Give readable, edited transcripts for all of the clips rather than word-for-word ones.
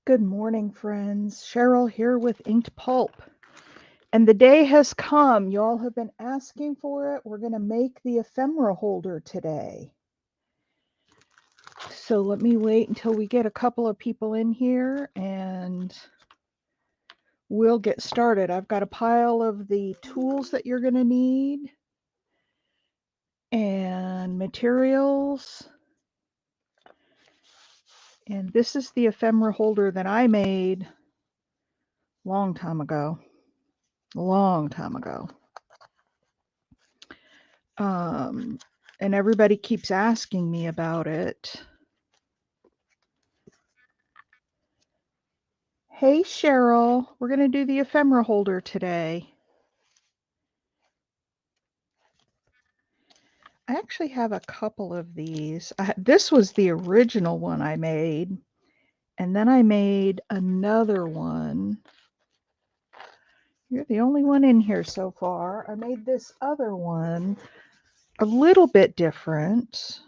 Good morning, friends. Cheryl here with Inked Pulp. And the day has come. Y'all have been asking for it. We're going to make the ephemera holder today. So let me wait until we get a couple of people in here and we'll get started. I've got a pile of the tools that you're going to need and materials. And this is the ephemera holder that I made a long time ago. And everybody keeps asking me about it. Hey, Cheryl, we're going to do the ephemera holder today. I actually have a couple of these. This was the original one I made, and then I made another one. You're the only one in here so far. I made this other one a little bit different,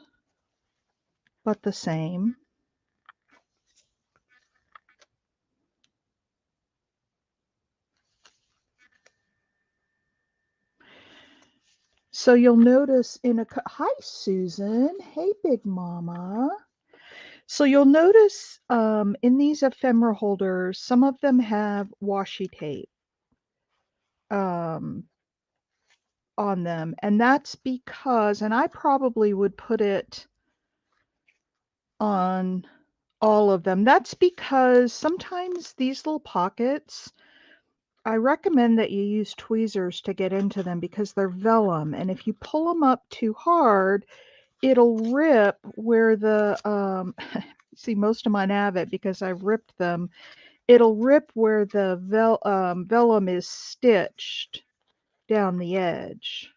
but the same. So you'll notice hi, Susan. Hey, Big Mama. So you'll notice in these ephemera holders, some of them have washi tape um, on them. And that's because, and I probably would put it on all of them. That's because sometimes these little pockets, I recommend that you use tweezers to get into them because they're vellum. And if you pull them up too hard, it'll rip where the, see, most of mine have it because I've ripped them. It'll rip where the vellum is stitched down the edge.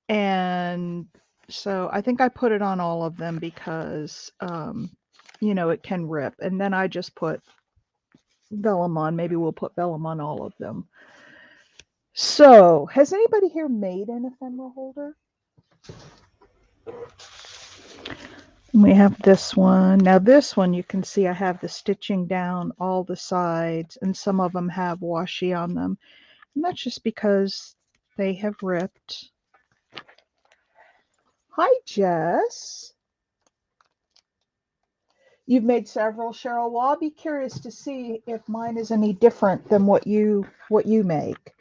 And so I think I put it on all of them because, it can rip. And then I just put vellum on. Maybe we'll put vellum on all of them. So, has anybody here made an ephemera holder? We have this one. Now this one, you can see I have the stitching down all the sides, and some of them have washi on them. And that's just because they have ripped. Hi, Jess. You've made several, Cheryl. Well, I'll be curious to see if mine is any different than what you make.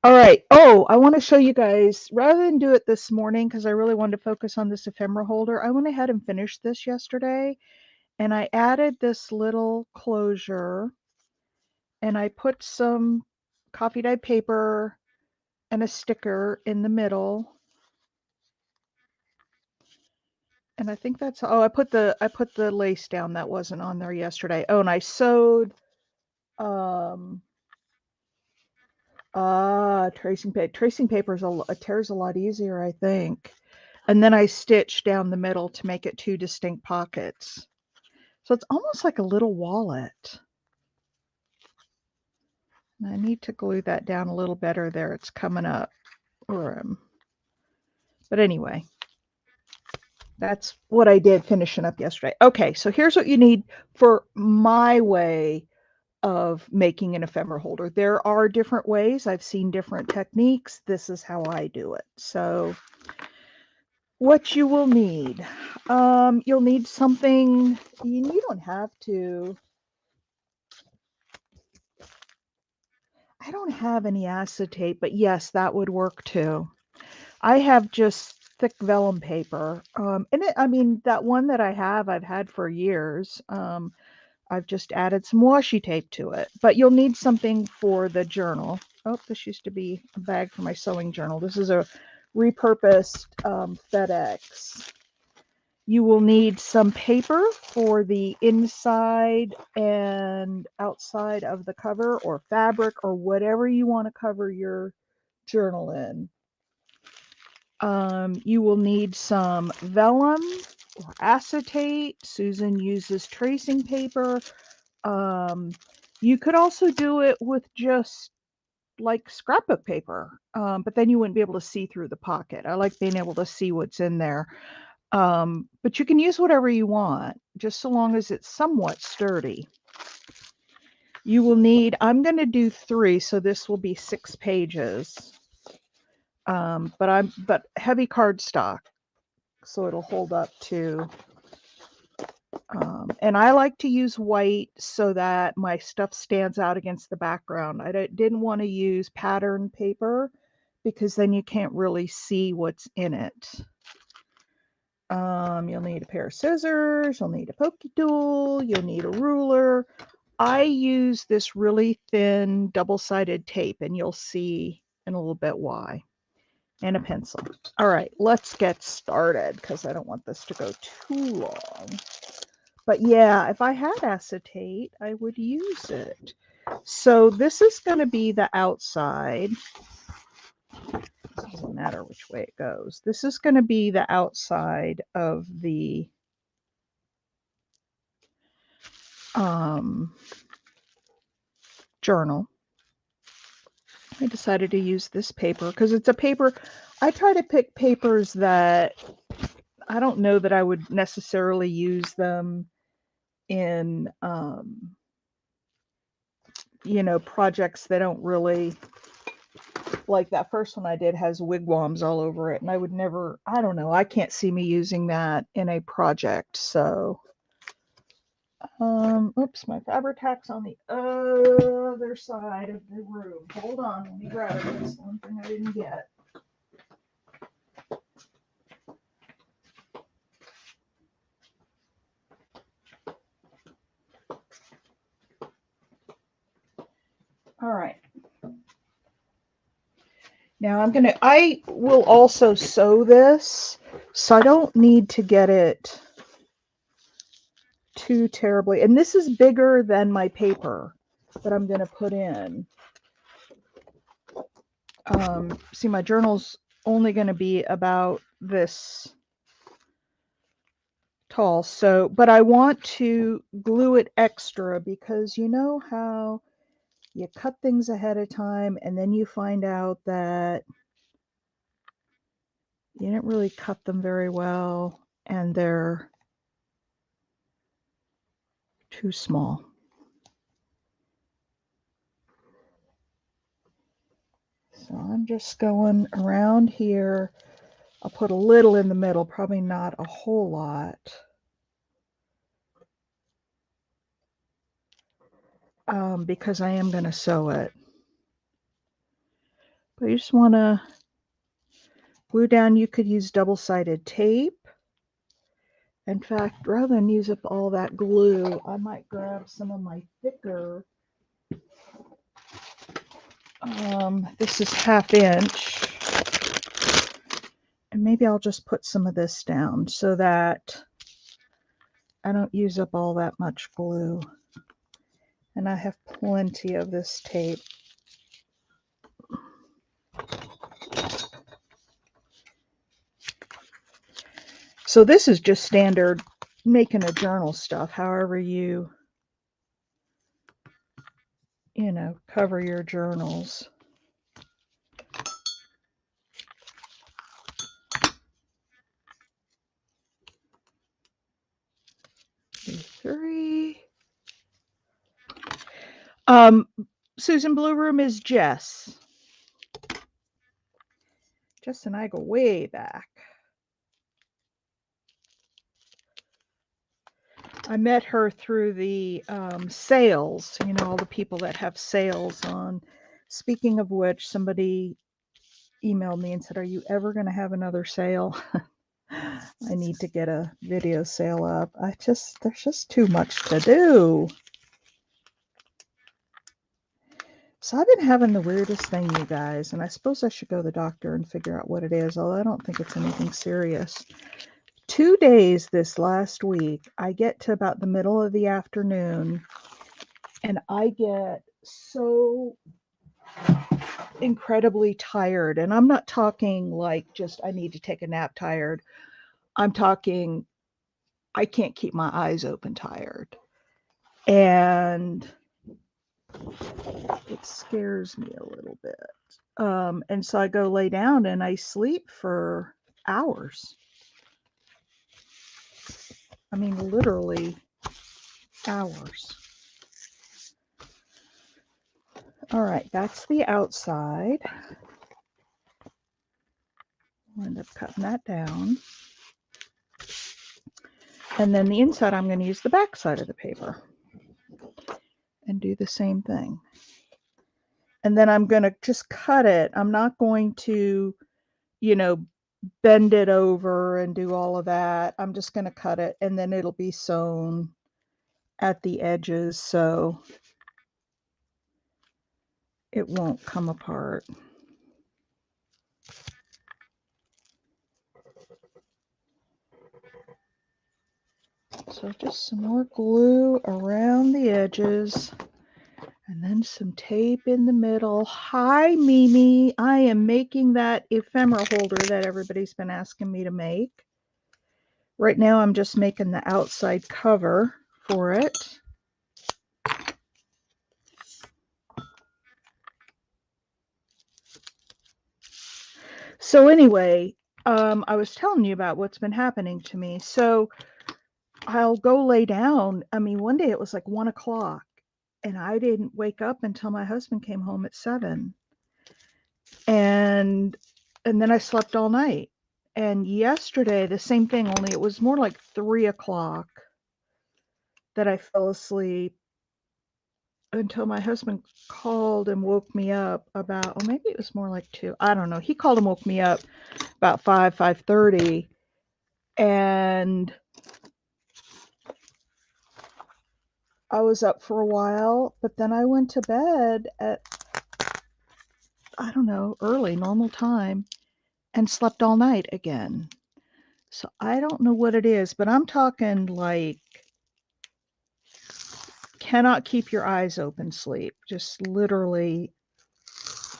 All right. Oh, I want to show you guys, rather than do it this morning, because I really wanted to focus on this ephemera holder, I went ahead and finished this yesterday. And I added this little closure, and I put some coffee dyed paper and a sticker in the middle. And I think that's, oh, I put the lace down that wasn't on there yesterday. Oh, and I sewed tracing paper. Tracing paper tears a lot easier, I think. And then I stitched down the middle to make it two distinct pockets. So it's almost like a little wallet. And I need to glue that down a little better there. It's coming up. But anyway, that's what I did finishing up yesterday. Okay, so here's what you need for my way of making an ephemera holder. There are different ways. I've seen different techniques. This is how I do it. So what you will need, you'll need something, you don't have to, I don't have any acetate, but yes, that would work too. I have just thick vellum paper. That one that I have, I've had for years. I've just added some washi tape to it, but you'll need something for the journal. Oh, this used to be a bag for my sewing journal. This is a repurposed FedEx. You will need some paper for the inside and outside of the cover, or fabric, or whatever you want to cover your journal in. You will need some vellum or acetate. Susan uses tracing paper. You could also do it with just like scrapbook paper, but then you wouldn't be able to see through the pocket. I like being able to see what's in there. But you can use whatever you want, just so long as it's somewhat sturdy. You will need, I'm going to do 3, so this will be 6 pages. But heavy cardstock, so it'll hold up to. And I like to use white so that my stuff stands out against the background. I didn't want to use pattern paper because then you can't really see what's in it. You'll need a pair of scissors, you'll need a pokey tool, you'll need a ruler. I use this really thin double-sided tape, and you'll see in a little bit why. And a pencil. All right, let's get started because I don't want this to go too long. But yeah, if I had acetate, I would use it. So this is going to be the outside. It doesn't matter which way it goes. This is going to be the outside of the journal. I decided to use this paper because it's a paper. I try to pick papers that I don't know that I would necessarily use them in, projects that don't really, like that first one I did has wigwams all over it, and I would never, I don't know, I can't see me using that in a project. So oops, my Fabri-Tac's on the other side of the room. Hold on, let me grab it. That's one thing I didn't get. All right. Now I will also sew this, so I don't need to get it too terribly. And this is bigger than my paper that I'm going to put in. See, my journal's only going to be about this tall. So, but I want to glue it extra because you know how you cut things ahead of time and then you find out that you didn't really cut them very well and they're too small. So I'm just going around here. I'll put a little in the middle, probably not a whole lot. Because I am going to sew it. But you just want to glue down. You could use double-sided tape. In fact, rather than use up all that glue, I might grab some of my thicker. This is 1/2 inch. And maybe I'll just put some of this down so that I don't use up all that much glue. And I have plenty of this tape. So this is just standard making a journal stuff, however you cover your journals. Three. Susan Blue Room is Jess. Jess and I go way back. I met her through the sales, all the people that have sales on. Speaking of which, somebody emailed me and said, "Are you ever going to have another sale?" I need to get a video sale up. There's just too much to do. So I've been having the weirdest thing, you guys, and I suppose I should go to the doctor and figure out what it is, although I don't think it's anything serious. 2 days this last week, I get to about the middle of the afternoon, and I get so incredibly tired. And I'm not talking like just I need to take a nap tired. I'm talking I can't keep my eyes open tired. And it scares me a little bit. And so I go lay down and I sleep for hours. I mean, literally hours. All right, that's the outside. I'll end up cutting that down. And then the inside, I'm going to use the back side of the paper and do the same thing. And then I'm going to just cut it. I'm not going to, you know, bend it over and do all of that. I'm just going to cut it, and then it'll be sewn at the edges so it won't come apart. So just some more glue around the edges. And then some tape in the middle. Hi, Mimi. I am making that ephemera holder that everybody's been asking me to make. Right now, I'm just making the outside cover for it. So anyway, I was telling you about what's been happening to me. So I'll go lay down. I mean, one day it was like 1 o'clock, and I didn't wake up until my husband came home at 7. And then I slept all night. And yesterday, the same thing, only it was more like 3 o'clock that I fell asleep until my husband called and woke me up about, or maybe it was more like 2. I don't know. He called and woke me up about 5:30. And I was up for a while, but then I went to bed at, I don't know, early, normal time, and slept all night again. So I don't know what it is, but I'm talking like cannot keep your eyes open sleep. Just literally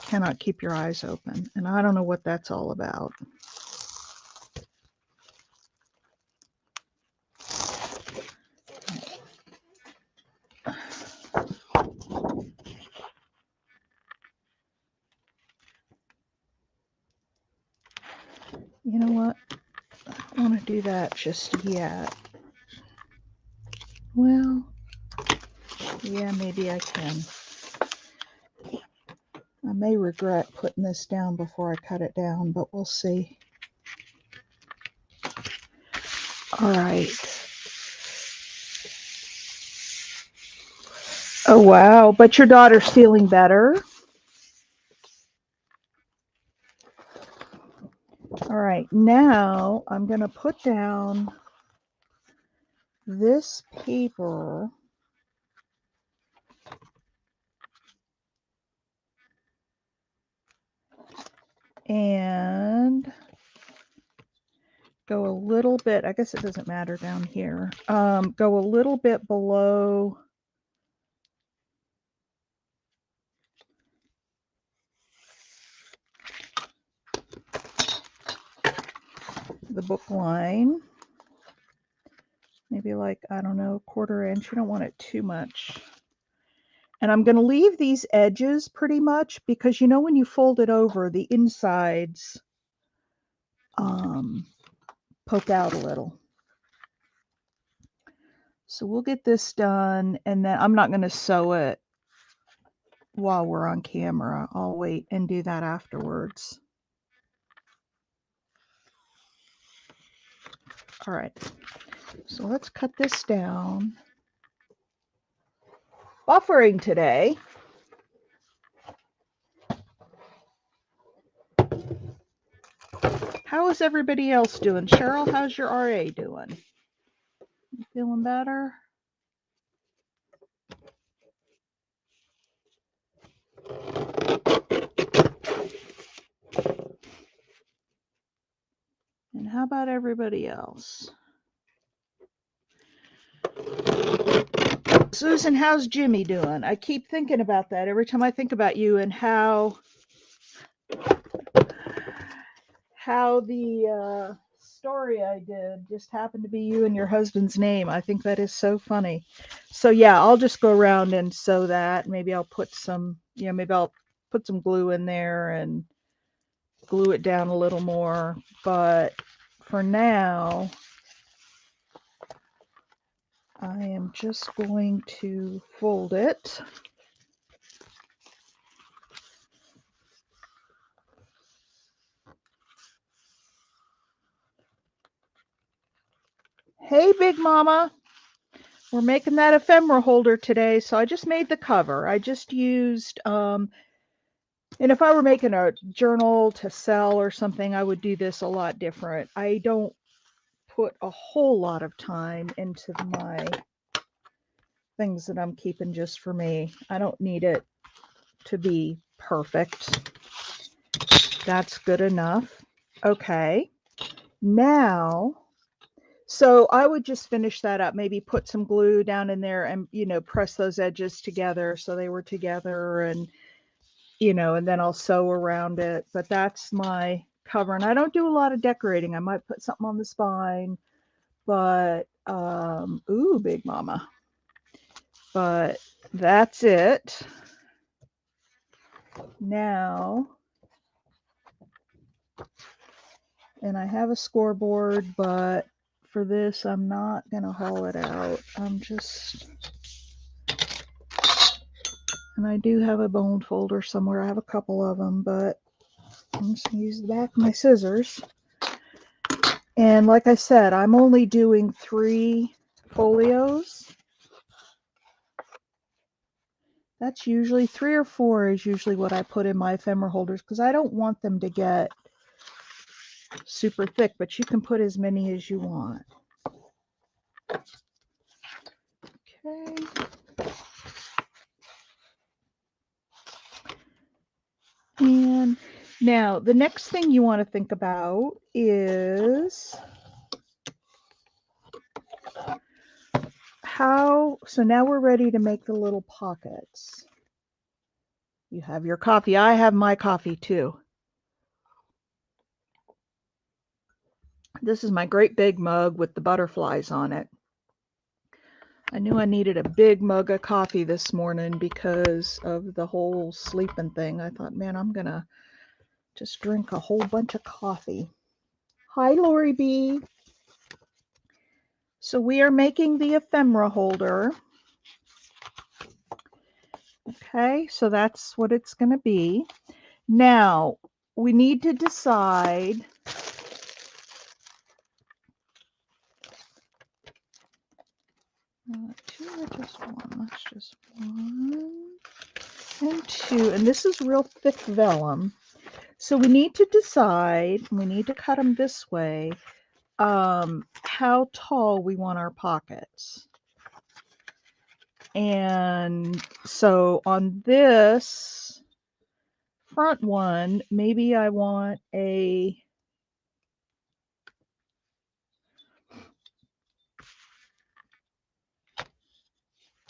cannot keep your eyes open. And I don't know what that's all about. You know what? I don't want to do that just yet. Well, yeah, maybe I can. I may regret putting this down before I cut it down, but we'll see. All right. Oh, wow. But your daughter's feeling better? All right. Now I'm going to put down this paper. And go a little bit, I guess it doesn't matter down here, go a little bit below the book line, maybe like, I don't know, 1/4 inch. You don't want it too much. And I'm going to leave these edges pretty much because, you know, when you fold it over, the insides poke out a little. So we'll get this done, and then I'm not going to sew it while we're on camera. I'll wait and do that afterwards. All right, so let's cut this down. Buffering today. How is everybody else doing? Cheryl, how's your RA doing? You feeling better? And how about everybody else? Susan, how's Jimmy doing? I keep thinking about that every time I think about you and how the story I did just happened to be you and your husband's name. I think that is so funny. So yeah, I'll just go around and sew that. Maybe I'll put some, maybe I'll put some glue in there and glue it down a little more. But for now, I am just going to fold it. Hey, Big Mama. We're making that ephemera holder today, so I just made the cover. I just used, and if I were making a journal to sell or something, I would do this a lot different. I don't put a whole lot of time into my things that I'm keeping just for me. I don't need it to be perfect. That's good enough. Okay. Now, so I would just finish that up, maybe put some glue down in there and, press those edges together so they were together and, and then I'll sew around it. But that's my cover. And I don't do a lot of decorating. I might put something on the spine, but, ooh, Big Mama. But that's it. Now, and I have a scoreboard, but for this, I'm not going to haul it out. And I do have a bone folder somewhere. I have a couple of them, but I'm just going to use the back of my scissors. And like I said, I'm only doing 3 folios. That's usually 3 or 4 is usually what I put in my ephemera holders because I don't want them to get super thick, but you can put as many as you want. Okay. And now the next thing you want to think about is so now we're ready to make the little pockets. You have your coffee. I have my coffee too. This is my great big mug with the butterflies on it. I knew I needed a big mug of coffee this morning because of the whole sleeping thing. I thought, man, I'm going to just drink a whole bunch of coffee. Hi, Lori B. So we are making the ephemera holder. Okay, so that's what it's going to be. Now, we need to decide two or just one. That's just 1 and 2. And this is real thick vellum. So we need to decide, we need to cut them this way, how tall we want our pockets. And so on this front one, maybe I want a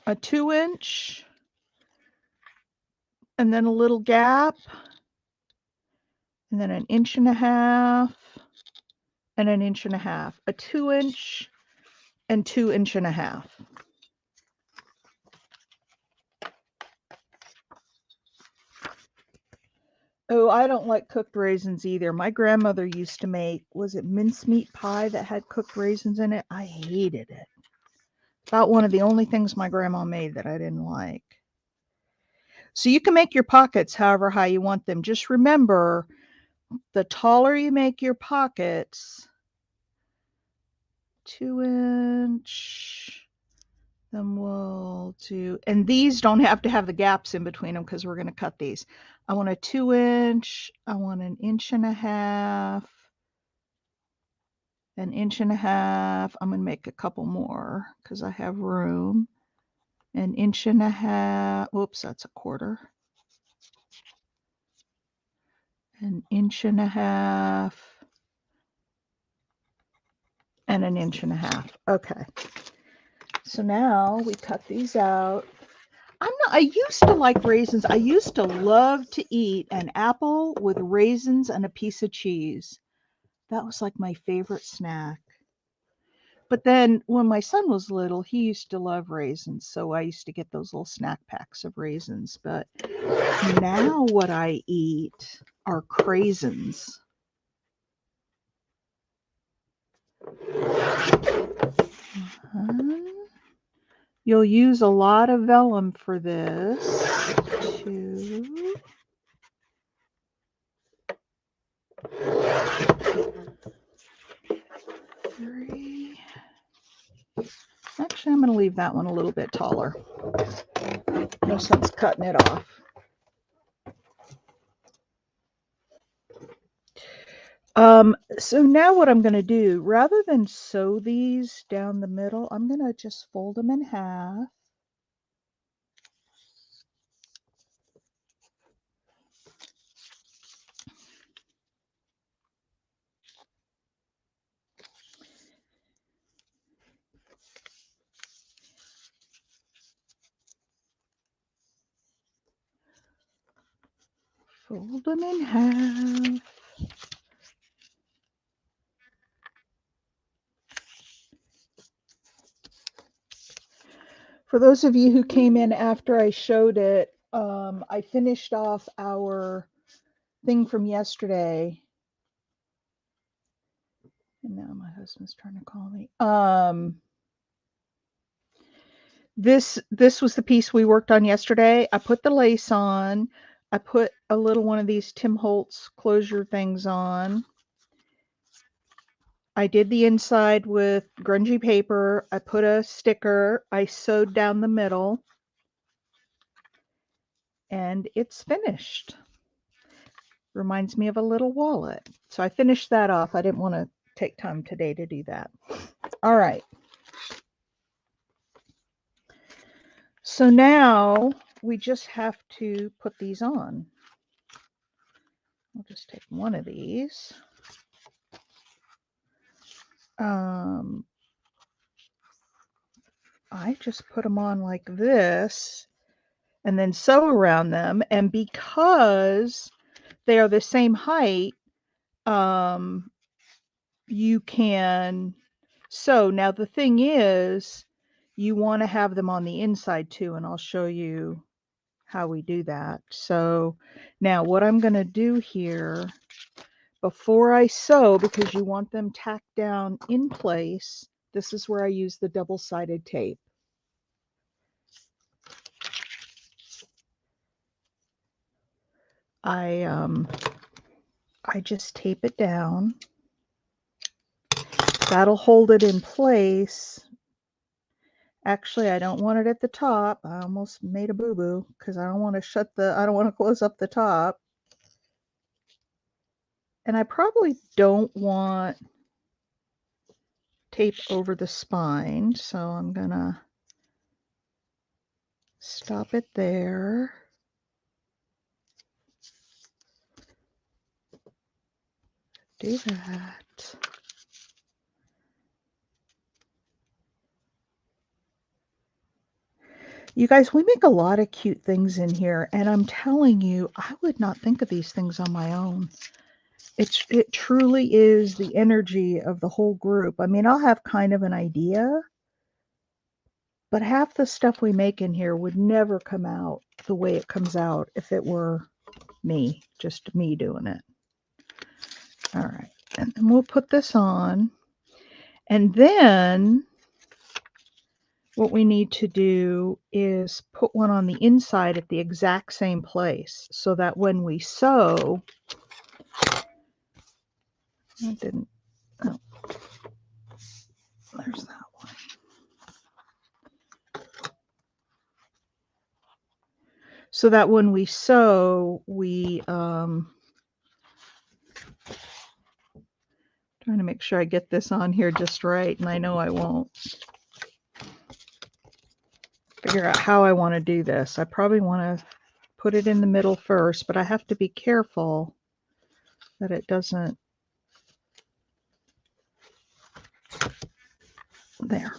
2-inch and then a little gap and then 1.5 inches and 1.5 inches, a 2-inch and 2.5 inches. Oh, I don't like cooked raisins either. My grandmother used to make, was it mincemeat pie that had cooked raisins in it? I hated it. About one of the only things my grandma made that I didn't like. So you can make your pockets however high you want them. Just remember, the taller you make your pockets, 2-inch, then we'll do, and these don't have to have the gaps in between them because we're going to cut these. I want a 2-inch, I want 1.5 inches, 1.5 inches. I'm going to make a couple more because I have room. 1.5 inches. Whoops, that's a 1/4. 1.5 inches and 1.5 inches. Okay. So now we cut these out. I used to like raisins. I used to love to eat an apple with raisins and a piece of cheese. That was like my favorite snack. But then when my son was little, he used to love raisins. So I used to get those little snack packs of raisins. But now what I eat are craisins. You'll use a lot of vellum for this. 2, 3. Actually, I'm going to leave that one a little bit taller. No sense cutting it off. So now what I'm going to do, rather than sew these down the middle, I'm going to just fold them in half. Fold them in half. For those of you who came in after I showed it, I finished off our thing from yesterday. And now my husband's trying to call me. This was the piece we worked on yesterday. I put the lace on. I put a little one of these Tim Holtz closure things on. I did the inside with grungy paper. I put a sticker. I sewed down the middle. And it's finished. Reminds me of a little wallet. So I finished that off. I didn't want to take time today to do that. All right. So now we just have to put these on. I'll just take one of these. I just put them on like this and then sew around them. And because they are the same height, you can sew. Now the thing is, you want to have them on the inside too, and I'll show you how we do that. So now what I'm going to do here, before I sew, because you want them tacked down in place, this is where I use the double-sided tape. I just tape it down. That'll hold it in place. Actually, I don't want it at the top. I almost made a boo-boo because I don't want to close up the top. And I probably don't want tape over the spine, so I'm gonna stop it there. Do that. You guys, we make a lot of cute things in here, and I'm telling you, I would not think of these things on my own. It truly is the energy of the whole group. I mean, I'll have kind of an idea, but half the stuff we make in here would never come out the way it comes out if it were me, just me doing it. All right, and then we'll put this on. And then what we need to do is put one on the inside at the exact same place so that when we sew, there's that one. So that when we sew, we trying to make sure I get this on here just right, and I know I won't. Figure out how I want to do this. I probably want to put it in the middle first, but I have to be careful that it doesn't. There.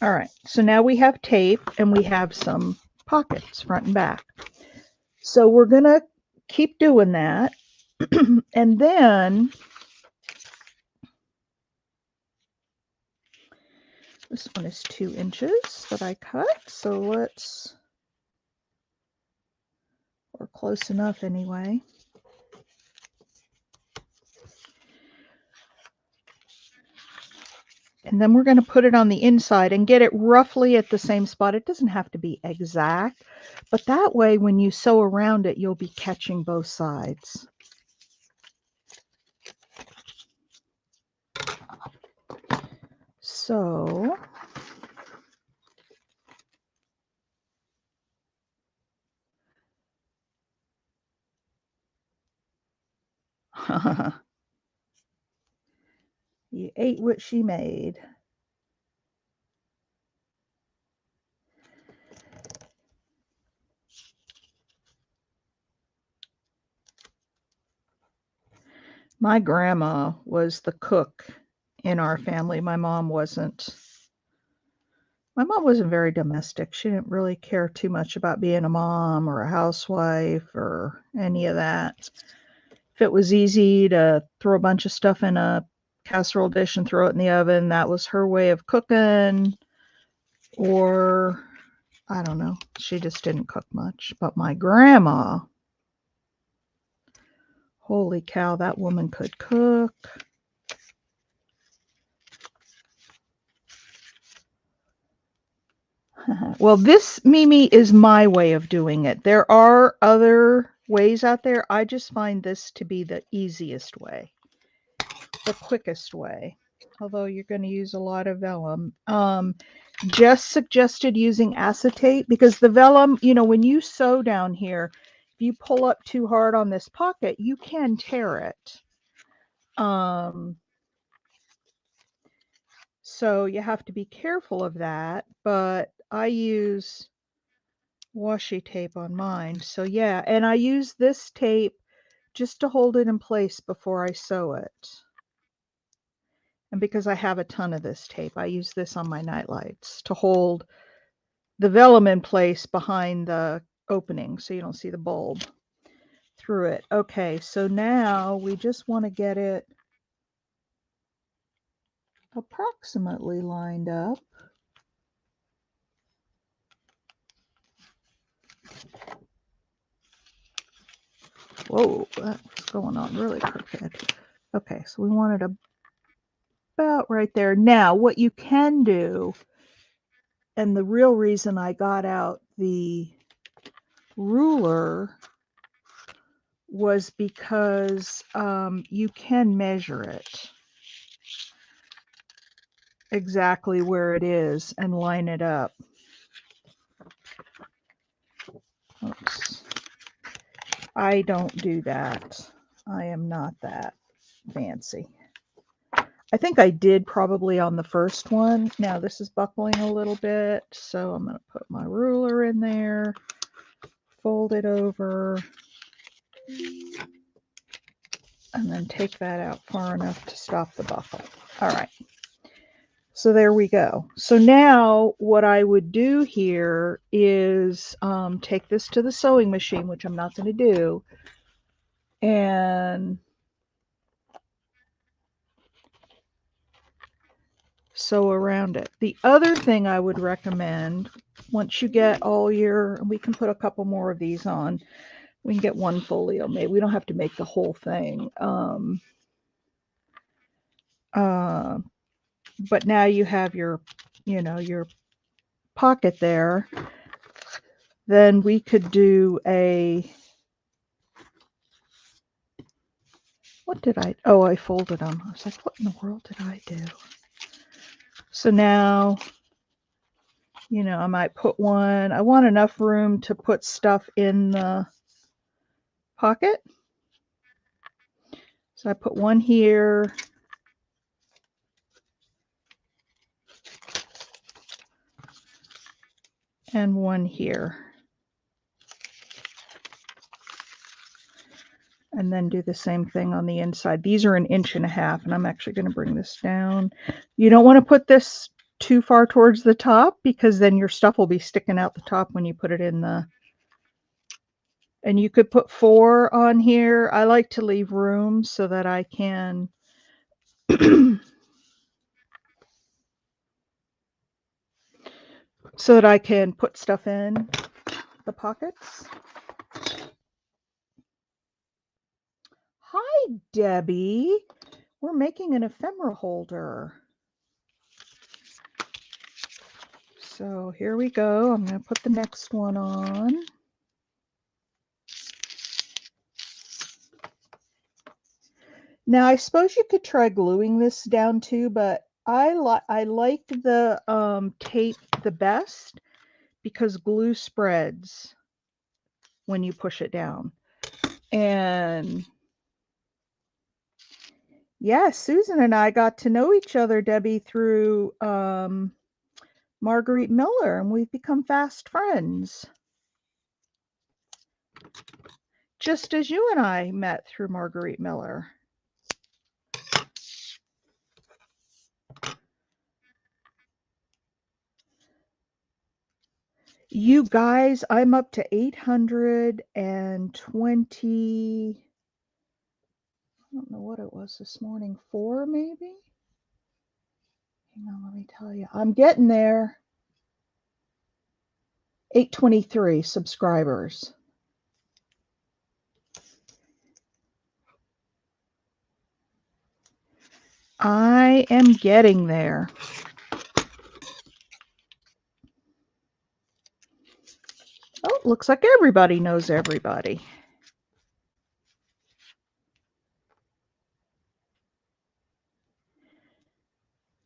All right, so now we have tape and we have some pockets front and back. So we're gonna keep doing that. And then this one is 2 inches that I cut, so we're close enough anyway. And then we're going to put it on the inside and get it roughly at the same spot. It doesn't have to be exact, but that way when you sew around it, you'll be catching both sides. So you ate what she made. My grandma was the cook in our family. My mom wasn't. My mom wasn't very domestic. She didn't really care too much about being a mom or a housewife or any of that. If it was easy to throw a bunch of stuff in a casserole dish and throw it in the oven, that was her way of cooking. Or, I don't know, she just didn't cook much. But my grandma, holy cow, that woman could cook. Well, this, Mimi, is my way of doing it. There are other ways out there. I just find this to be the easiest way, the quickest way. Although you're going to use a lot of vellum. Just suggested using acetate because the vellum, you know, when you sew down here, if you pull up too hard on this pocket, you can tear it. So you have to be careful of that, but I use washi tape on mine. So yeah, and I use this tape just to hold it in place before I sew it. And because I have a ton of this tape, I use this on my nightlights to hold the vellum in place behind the opening so you don't see the bulb through it. Okay, so now we just want to get it approximately lined up. Whoa, that's going on really crooked. Okay, so we want it about right there. Now, what you can do, and the real reason I got out the ruler was because you can measure it exactly where it is and line it up. Oops. I don't do that. I am not that fancy. I think I did probably on the first one. Now this is buckling a little bit, so I'm going to put my ruler in there, fold it over, and then take that out far enough to stop the buckle. All right. So there we go. So now what I would do here is take this to the sewing machine, which I'm not going to do, and sew around it. The other thing I would recommend, once you get all your, we can put a couple more of these on. We can get one folio made. We don't have to make the whole thing. But now you have your, you know, your pocket there. Then we could do a, what did I, oh, I folded them. I was like, what in the world did I do? So now, you know, I might put one, I want enough room to put stuff in the pocket. So I put one here. And one here. And then do the same thing on the inside. These are 1.5 inches, and I'm actually going to bring this down. You don't want to put this too far towards the top because then your stuff will be sticking out the top when you put it in the, and you could put 4 on here. I like to leave room so that I can so that I can put stuff in the pockets. Hi, Debbie. We're making an ephemera holder. So here we go. I'm going to put the next one on. Now, I suppose you could try gluing this down too, but I like the tape the best because glue spreads when you push it down. And yeah, Susan and I got to know each other, Debbie, through Marguerite Miller, and we've become fast friends. Just as you and I met through Marguerite Miller. You guys, I'm up to 820. I don't know what it was this morning. 4 maybe? Hang on, let me tell you. I'm getting there. 823 subscribers. I am getting there. Oh, looks like everybody knows everybody.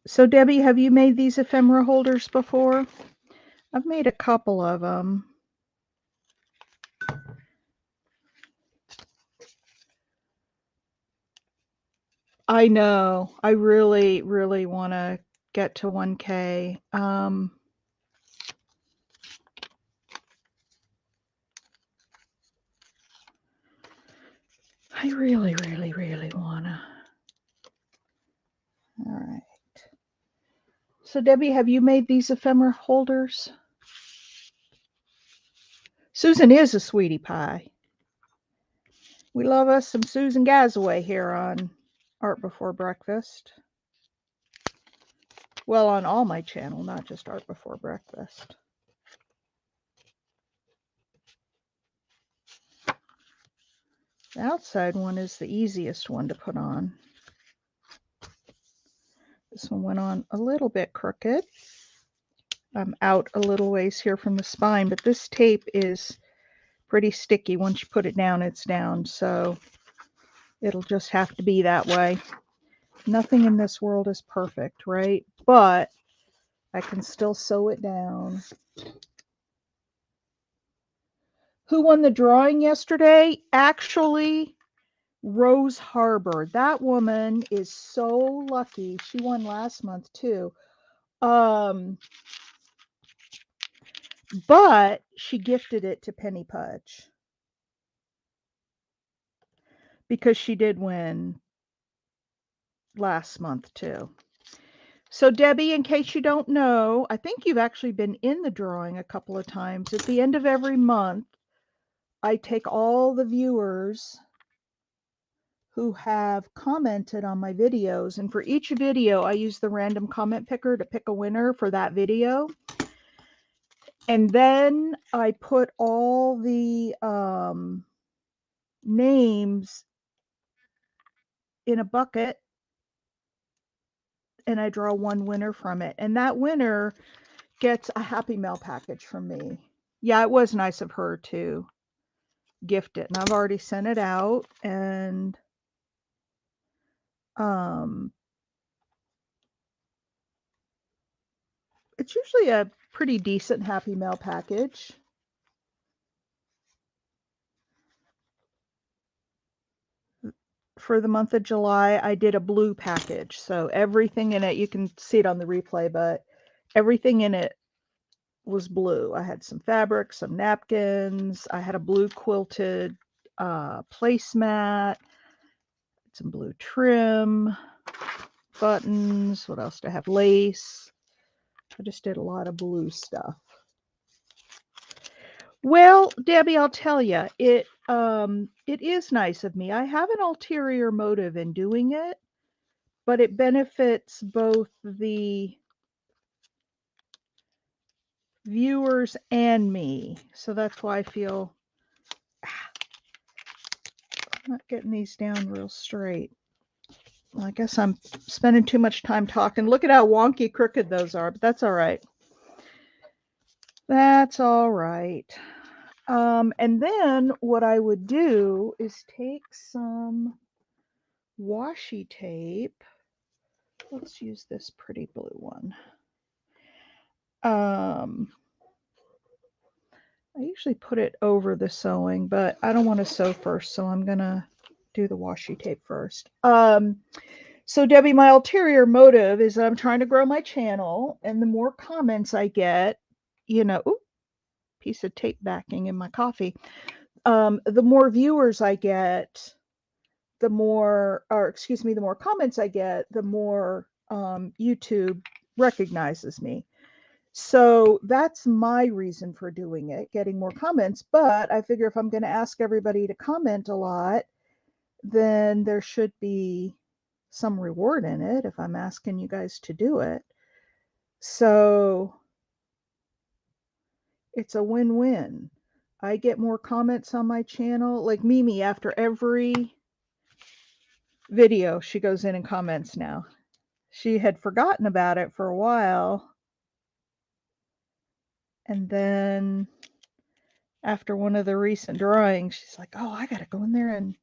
So Debbie, have you made these ephemera holders before? I've made a couple of them. I know. I really, really want to get to 1K. I really, really, really want to. All right. So Debbie, have you made these ephemera holders? Susan is a sweetie pie. We love us some Susan Gazaway here on Art Before Breakfast. Well, on all my channel, not just Art Before Breakfast. The outside one is the easiest one to put on. This one went on a little bit crooked. I'm out a little ways here from the spine, but this tape is pretty sticky. Once you put it down, it's down. So it'll just have to be that way. Nothing in this world is perfect, right? But I can still sew it down. Who won the drawing yesterday? Actually, Rose Harbor. That woman is so lucky. She won last month too. But she gifted it to Penny Pudge because she did win last month too. So Debbie, in case you don't know, I think you've actually been in the drawing a couple of times. At the end of every month, I take all the viewers who have commented on my videos, and for each video, I use the random comment picker to pick a winner for that video. And then I put all the names in a bucket and I draw one winner from it. And that winner gets a Happy Mail package from me. Yeah, it was nice of her to gift it. And I've already sent it out. And it's usually a pretty decent Happy Mail package. For the month of July, I did a blue package. So everything in it, you can see it on the replay, but everything in it was blue. I had some fabric, some napkins. I had a blue quilted placemat, some blue trim, buttons. What else do I have? Lace. I just did a lot of blue stuff. Well, Debbie, I'll tell you, it is nice of me. I have an ulterior motive in doing it, but it benefits both the viewers and me. So that's why I feel I'm not getting these down real straight. Well, I guess I'm spending too much time talking. Look at how wonky crooked those are, but that's all right. That's all right. And then what I would do is take some washi tape. Let's use this pretty blue one. I usually put it over the sewing, but I don't want to sew first, so I'm gonna do the washi tape first. So Debbie, my ulterior motive is that I'm trying to grow my channel, and the more comments I get, ooh, piece of tape backing in my coffee. The more viewers I get, the more comments I get, the more YouTube recognizes me. So that's my reason for doing it, getting more comments. But I figure if I'm going to ask everybody to comment a lot, then there should be some reward in it if I'm asking you guys to do it. So it's a win-win. I get more comments on my channel. Like Mimi, after every video, she goes in and comments now. She had forgotten about it for a while. And then after one of the recent drawings, she's like, oh, I got to go in there and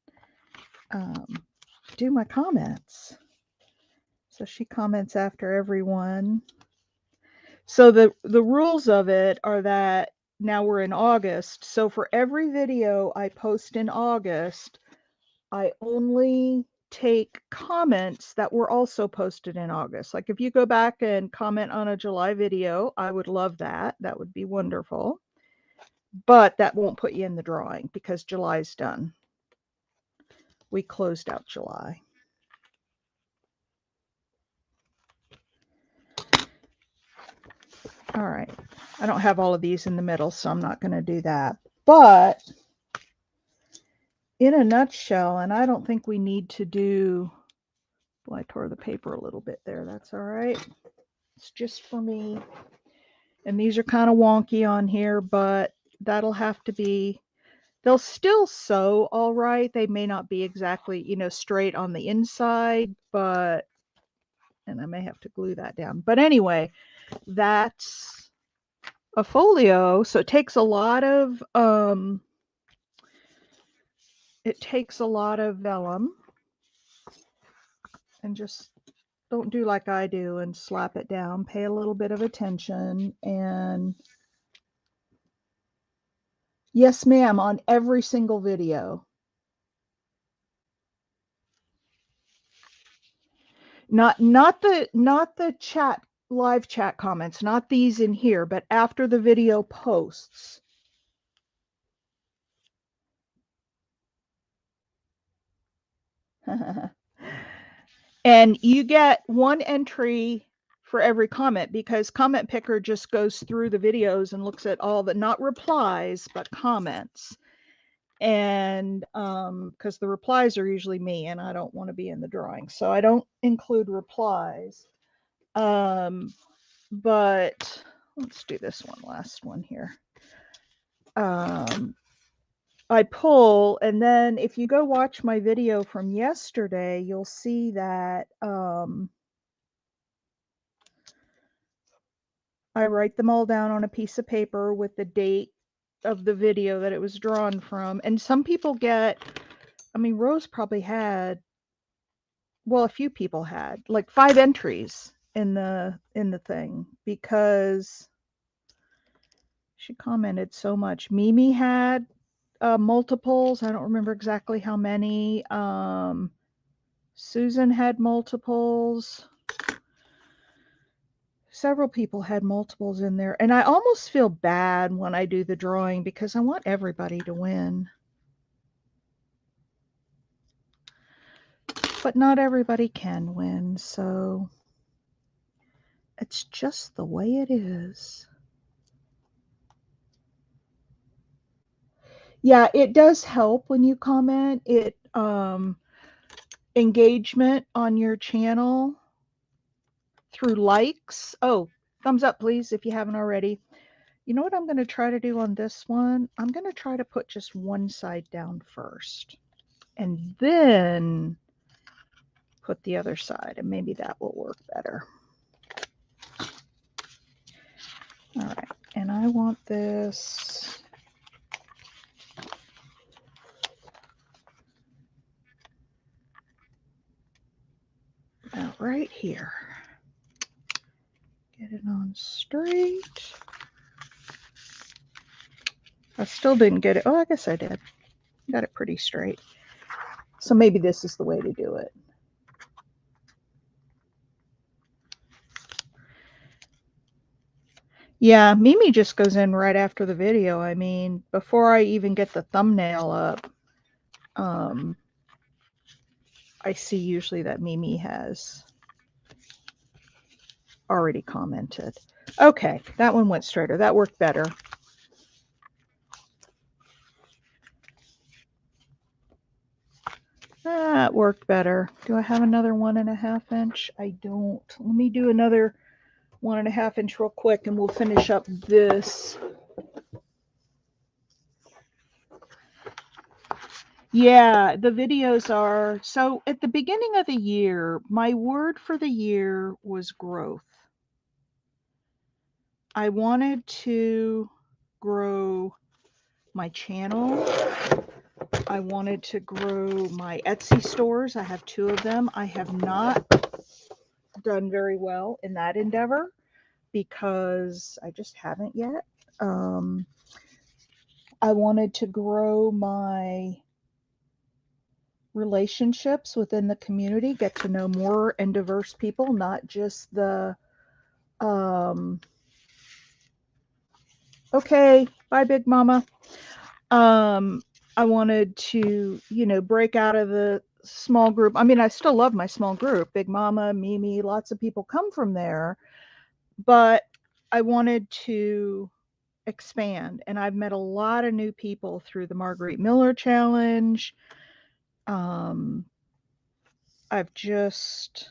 do my comments. So she comments after everyone. So the rules of it are that now we're in August. So for every video I post in August, I only take comments that were also posted in August. Like if you go back and comment on a July video, I would love that. That would be wonderful. But that won't put you in the drawing because July's done. We closed out July. All right. I don't have all of these in the middle, so I'm not going to do that. But in a nutshell, and I don't think we need to do, well, I tore the paper a little bit there. That's all right. It's just for me. And these are kind of wonky on here, but that'll have to be, they'll still sew all right. They may not be exactly, straight on the inside, but, and I may have to glue that down. But anyway, that's a folio. So it takes a lot of, vellum, and just don't do like I do and slap it down. Pay a little bit of attention. And yes, ma'am, on every single video. Not the chat, live chat comments, not these in here, but after the video posts. And you get one entry for every comment because Comment Picker just goes through the videos and looks at all the, not replies, but comments. And because the replies are usually me and I don't want to be in the drawing, so I don't include replies. But let's do this one, last one here. I pull, and then if you go watch my video from yesterday, you'll see that I write them all down on a piece of paper with the date of the video that it was drawn from. And some people get, I mean, Rose probably had, well, a few people had like 5 entries in the thing because she commented so much. Mimi had multiples. I don't remember exactly how many. Susan had multiples. Several people had multiples in there. And I almost feel bad when I do the drawing because I want everybody to win. But not everybody can win, so it's just the way it is. Yeah, it does help when you comment. It engagement on your channel through likes. Oh, thumbs up, please, if you haven't already. You know what I'm going to try to do on this one? I'm going to try to put just one side down first and then put the other side, and maybe that will work better. All right, and I want this about right here. Get it on straight. I still didn't get it. Oh, I guess I did. Got it pretty straight. So maybe this is the way to do it. Yeah, Mimi just goes in right after the video. I mean, before I even get the thumbnail up, I see usually that Mimi has already commented. Okay, that one went straighter. That worked better. That worked better. Do I have another 1.5 inch? I don't. Let me do another 1.5 inch real quick and we'll finish up this. Yeah, the videos are, so at the beginning of the year, my word for the year was growth. I wanted to grow my channel. I wanted to grow my Etsy stores. I have 2 of them. I have not done very well in that endeavor because I just haven't yet. I wanted to grow my relationships within the community, get to know more and diverse people, not just the okay, bye big mama. I wanted to, break out of the small group. I mean, I still love my small group. Big Mama, Mimi, lots of people come from there, but I wanted to expand, and I've met a lot of new people through the Marguerite Miller Challenge. I've just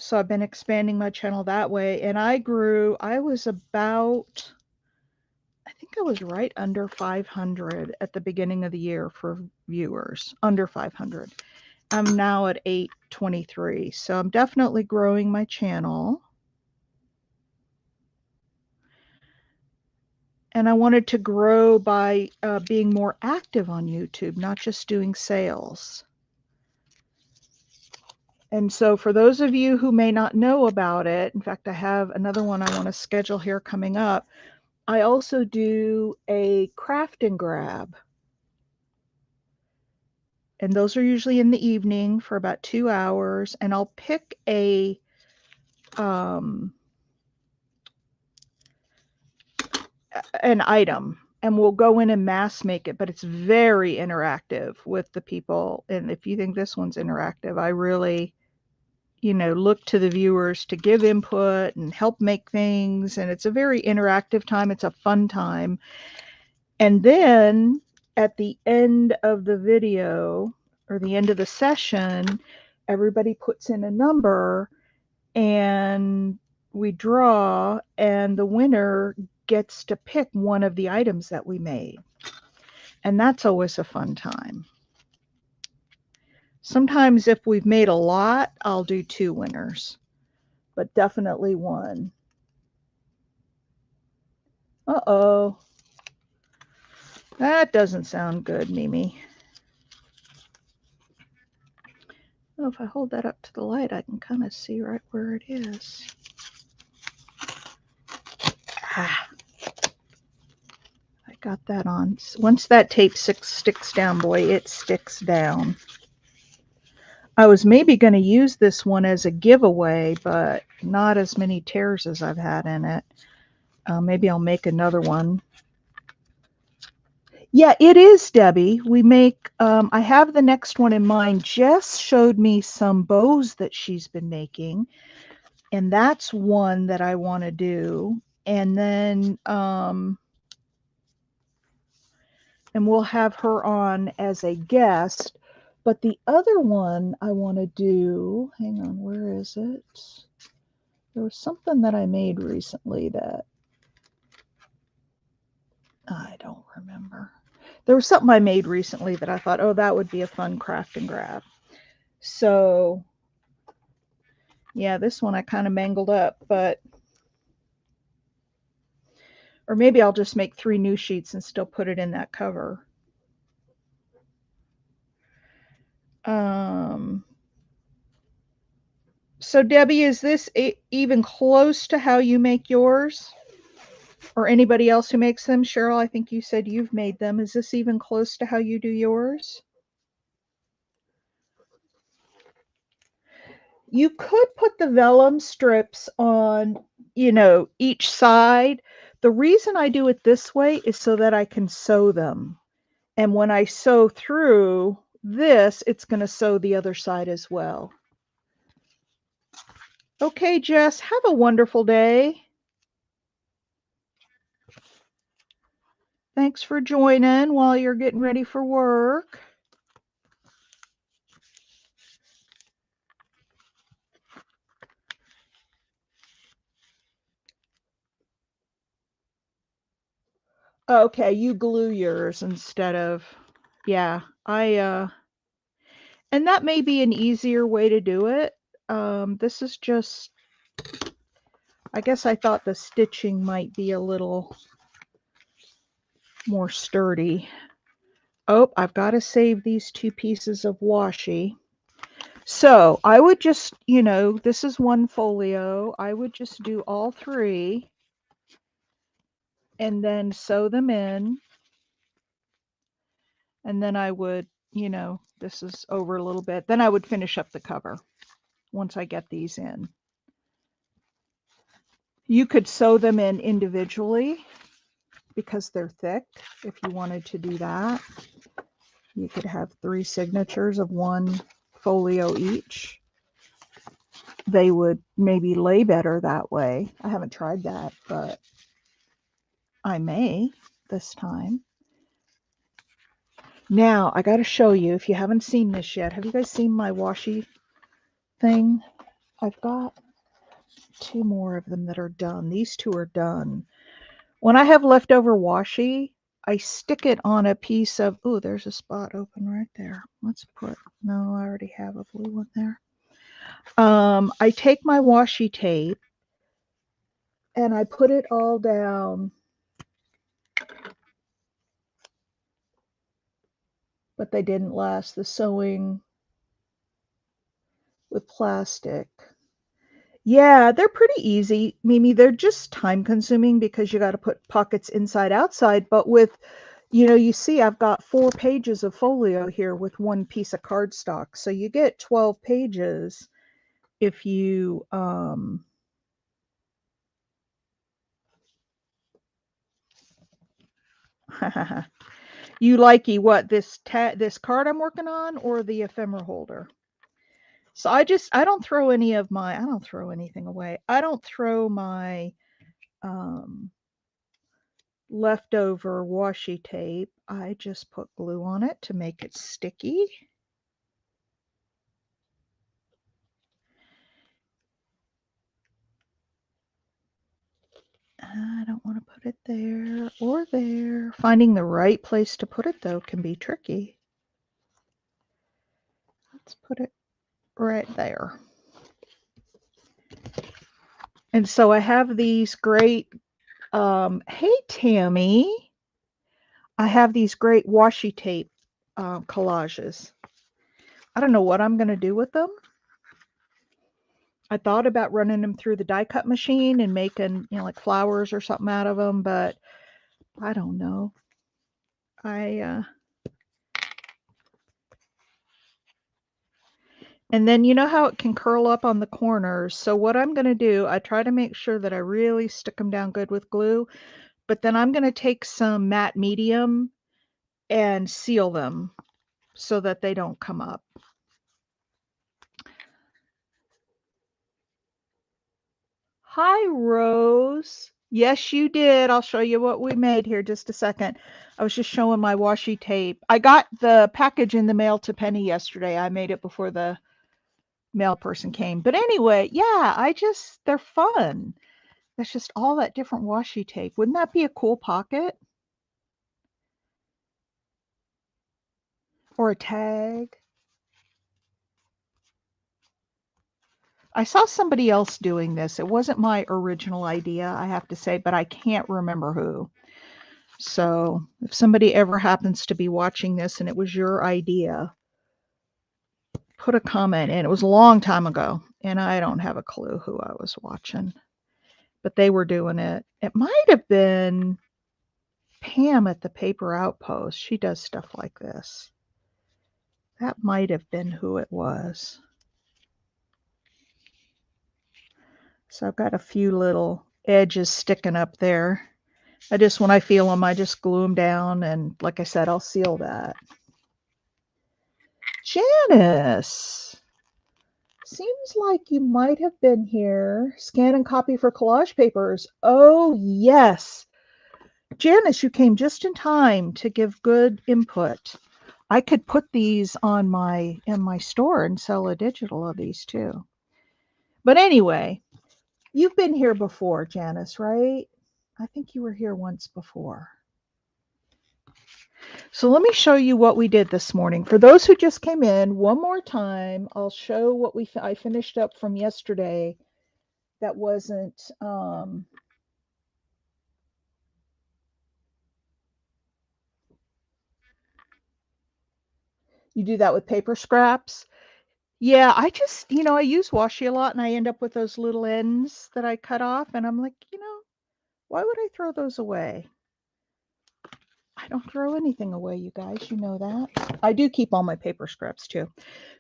so I've been expanding my channel that way, and I was about, I think I was right under 500 at the beginning of the year for viewers, under 500. I'm now at 823, so I'm definitely growing my channel. And I wanted to grow by being more active on YouTube, not just doing sales. And so for those of you who may not know about it, in fact, I have another one I want to schedule here coming up. I also do a craft and grab. And those are usually in the evening for about 2 hours. And I'll pick an item and we'll go in and mass make it, but it's very interactive with the people. And if you think this one's interactive, I really, look to the viewers to give input and help make things. And it's a very interactive time. It's a fun time. And then at the end of the video or the end of the session, everybody puts in a number and we draw, and the winner gets to pick one of the items that we made. And that's always a fun time. Sometimes if we've made a lot, I'll do 2 winners, but definitely 1. Uh-oh. That doesn't sound good, Mimi. Well, if I hold that up to the light, I can kind of see right where it is. Ah. I got that on. Once that tape sticks down, boy, it sticks down. I was maybe going to use this one as a giveaway, but not as many tears as I've had in it. Maybe I'll make another one. Yeah, it is, Debbie. We make, I have the next one in mind. Jess showed me some bows that she's been making, and that's one that I want to do. And then, and we'll have her on as a guest. But the other one I want to do, hang on, where is it? There was something that I made recently that I don't remember. There was something I made recently that I thought, oh, that would be a fun craft and grab. So, yeah, this one I kind of mangled up, but Or maybe I'll just make 3 new sheets and still put it in that cover. Um, so Debbie, is this even close to how you make yours? Or anybody else who makes them? Cheryl, I think you said you've made them. Is this even close to how you do yours? You could put the vellum strips on, each side. The reason I do it this way is so that I can sew them. And when I sew through this, it's going to sew the other side as well. Okay, Jess, have a wonderful day. Thanks for joining while you're getting ready for work. Okay, you glue yours instead of, yeah, and that may be an easier way to do it. This is just, I guess I thought the stitching might be a little more sturdy. Oh, I've got to save these 2 pieces of washi. So I would just, this is one folio. I would just do all 3 and then sew them in. And then I would, this is over a little bit. Then I would finish up the cover once I get these in. You could sew them in individually because they're thick if you wanted to do that. You could have 3 signatures of 1 folio each. They would maybe lay better that way. I haven't tried that, but I may this time. Now, I got to show you, if you haven't seen this yet, have you guys seen my washi thing? I've got 2 more of them that are done. These 2 are done. When I have leftover washi, I stick it on a piece of, oh, there's a spot open right there. Let's put, no, I already have a blue one there. I take my washi tape and I put it all down, but they didn't last. The sewing with plastic. Yeah, they're pretty easy, Mimi. They're just time consuming because you got to put pockets inside outside. But with, you see I've got 4 pages of folio here with 1 piece of cardstock. So you get 12 pages if you, you likey what, this card I'm working on or the ephemera holder? So I don't throw I don't throw anything away. I don't throw my, um, leftover washi tape. I just put glue on it to make it sticky. I don't want to put it there or there. Finding the right place to put it, though, can be tricky. Let's put it right there. And so I have these great, hey, Tammy. I have these great washi tape collages. I don't know what I'm going to do with them. I thought about running them through the die cut machine and making, like flowers or something out of them, but I don't know. And then you know how it can curl up on the corners. So what I'm going to do, I try to make sure that I really stick them down good with glue, but then I'm going to take some matte medium and seal them so that they don't come up. Hi, Rose. Yes, you did. I'll show you what we made here just a second. I was just showing my washi tape. I got the package in the mail to Penny yesterday. I made it before the mail person came. But anyway, yeah, they're fun. That's just all that different washi tape. Wouldn't that be a cool pocket? Or a tag? I saw somebody else doing this. It wasn't my original idea, I have to say, but I can't remember who. So if somebody ever happens to be watching this and it was your idea, put a comment in. It was a long time ago, and I don't have a clue who I was watching, but they were doing it. It might have been Pam at the Paper Outpost. She does stuff like this. That might have been who it was. So I've got a few little edges sticking up there. When I feel them, I just glue them down, and like I said, I'll seal that. Janice, seems like you might have been here. Scan and copy for collage papers. Oh, yes. Janice, you came just in time to give good input. I could put these on in my store and sell a digital of these too. But anyway, you've been here before, Janice, right? I think you were here once before. So let me show you what we did this morning. For those who just came in, one more time, I'll show what I finished up from yesterday. That wasn't you do that with paper scraps. Yeah, I just, I use washi a lot and I end up with those little ends that I cut off, and I'm like, why would I throw those away? I don't throw anything away, you guys. You know that. I do keep all my paper scraps too.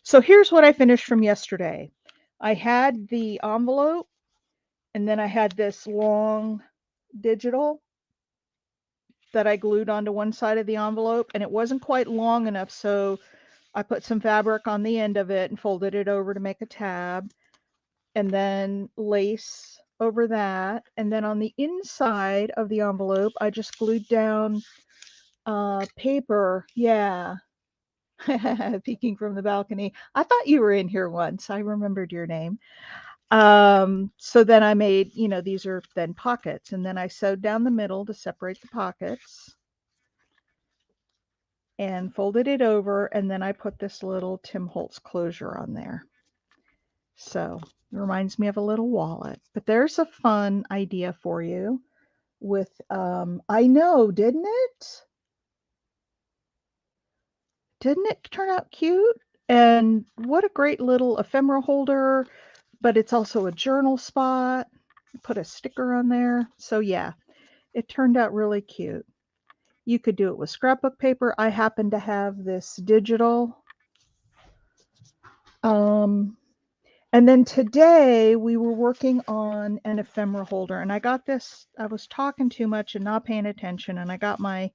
So here's what I finished from yesterday. I had the envelope, and then I had this long digital that I glued onto one side of the envelope, and it wasn't quite long enough, so I put some fabric on the end of it and folded it over to make a tab, and then lace over that. And then on the inside of the envelope, I just glued down paper. Yeah. Peeking from the balcony. I thought you were in here once. I remembered your name. So then I made, these are then pockets, and then I sewed down the middle to separate the pockets and folded it over, and then I put this little Tim Holtz closure on there. So it reminds me of a little wallet. But there's a fun idea for you with, I know, didn't it? Didn't it turn out cute? And what a great little ephemera holder, but it's also a journal spot. Put a sticker on there. So yeah, it turned out really cute. You could do it with scrapbook paper. I happen to have this digital. And then today we were working on an ephemera holder, and I got this, I was talking too much and not paying attention, and I got my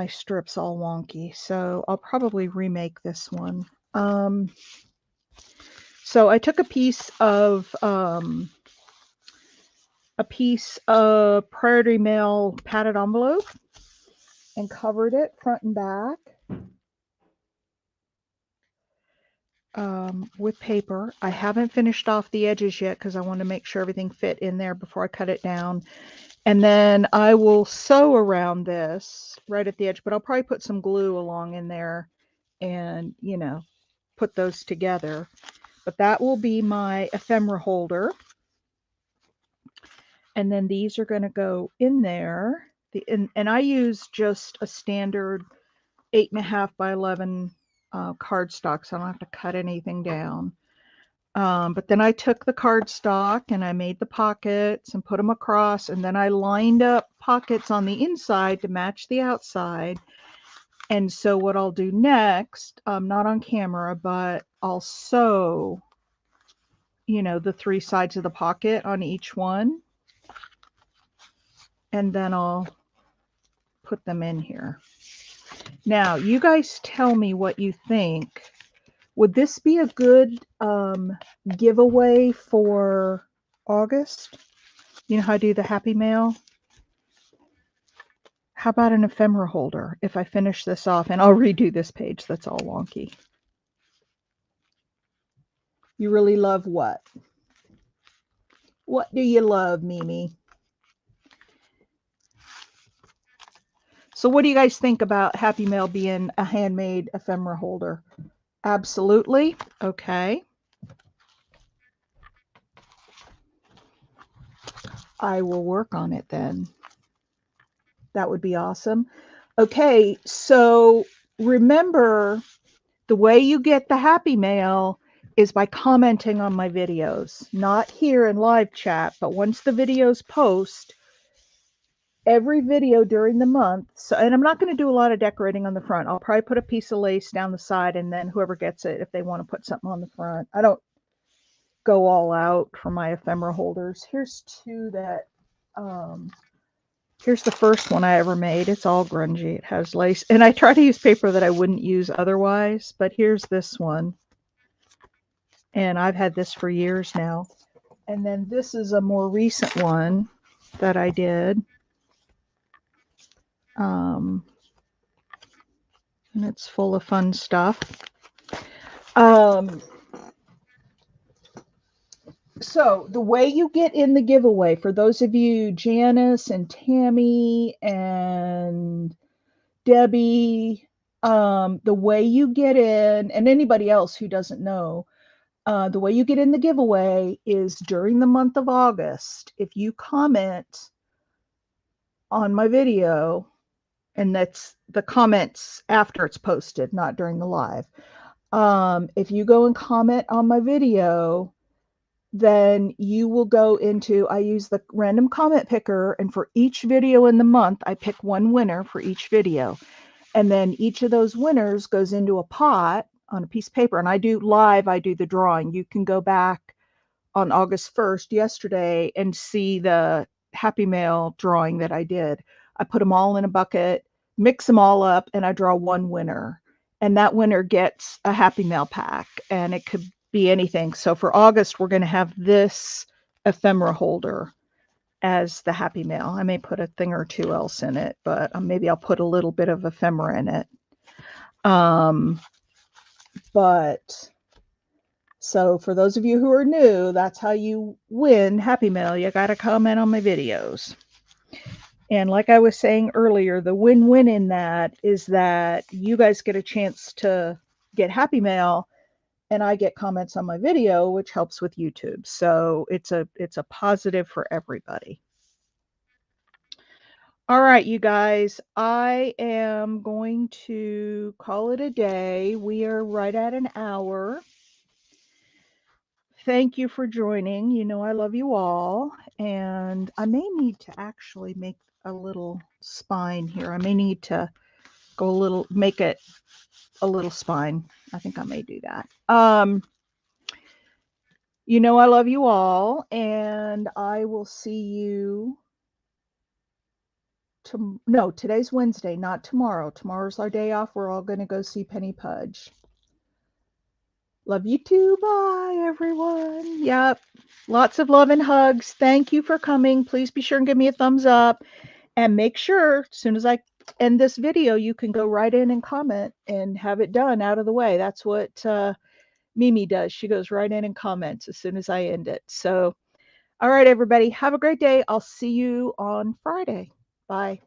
strips all wonky, so I'll probably remake this one. So I took a piece of Priority Mail padded envelope and covered it front and back with paper. I haven't finished off the edges yet because I want to make sure everything fit in there before I cut it down. And then I will sew around this right at the edge, but I'll probably put some glue along in there and, put those together. But that will be my ephemera holder. And then these are going to go in there. And I use just a standard 8.5 by 11 cardstock, so I don't have to cut anything down. But then I took the cardstock and I made the pockets and put them across, and then I lined up pockets on the inside to match the outside. And so what I'll do next, not on camera, but I'll sew, the 3 sides of the pocket on each one. And then I'll put them in here. Now, you guys tell me what you think. Would this be a good giveaway for August? You know how I do the Happy Mail? How about an ephemera holder if I finish this off? And I'll redo this page. That's all wonky. You really love what? What do you love, Mimi? So what do you guys think about Happy Mail being a handmade ephemera holder? Absolutely. Okay. I will work on it then. That would be awesome. Okay, so remember, the way you get the happy mail is by commenting on my videos, not here in live chat, but once the videos post, every video during the month. So, and I'm not going to do a lot of decorating on the front. I'll probably put a piece of lace down the side, and then whoever gets it, if they want to put something on the front. I don't go all out for my ephemera holders. Here's two that, here's the first one I ever made. It's all grungy. It has lace, and I try to use paper that I wouldn't use otherwise, but here's this one. And I've had this for years now. And then this is a more recent one that I did. And it's full of fun stuff. So the way you get in the giveaway, for those of you, Janice and Tammy and Debbie, the way you get in, and anybody else who doesn't know, the way you get in the giveaway is during the month of August. If you comment on my video, and that's the comments after it's posted, not during the live. If you go and comment on my video, then you will go into, I use the random comment picker, and for each video in the month, I pick one winner for each video. And then each of those winners goes into a pot on a piece of paper. And I do the drawing. You can go back on August 1st, yesterday, and see the Happy Mail drawing that I did. I put them all in a bucket, mix them all up, and I draw one winner. And that winner gets a Happy Mail pack, and it could be anything. So for August, we're going to have this ephemera holder as the Happy Mail. I may put a thing or two else in it, but maybe I'll put a little bit of ephemera in it. But so for those of you who are new, that's how you win Happy Mail. You got to comment on my videos. And like I was saying earlier, the win-win in that is that you guys get a chance to get Happy Mail, and I get comments on my video, which helps with YouTube. So it's a positive for everybody. All right, you guys, I am going to call it a day. We are right at an hour. Thank you for joining. You know I love you all. And I may need to actually make a little spine here. I may need to go a little, make it a little spine. I think I may do that. You know I love you all, and I will see you no, today's Wednesday, not tomorrow. Tomorrow's our day off. We're all going to go see Penny Pudge. Love you too. Bye, everyone. Yep. Lots of love and hugs. Thank you for coming. Please be sure and give me a thumbs up. And make sure, as soon as I end this video, you can go right in and comment and have it done out of the way. That's what Mimi does. She goes right in and comments as soon as I end it. So, all right, everybody. Have a great day. I'll see you on Friday. Bye.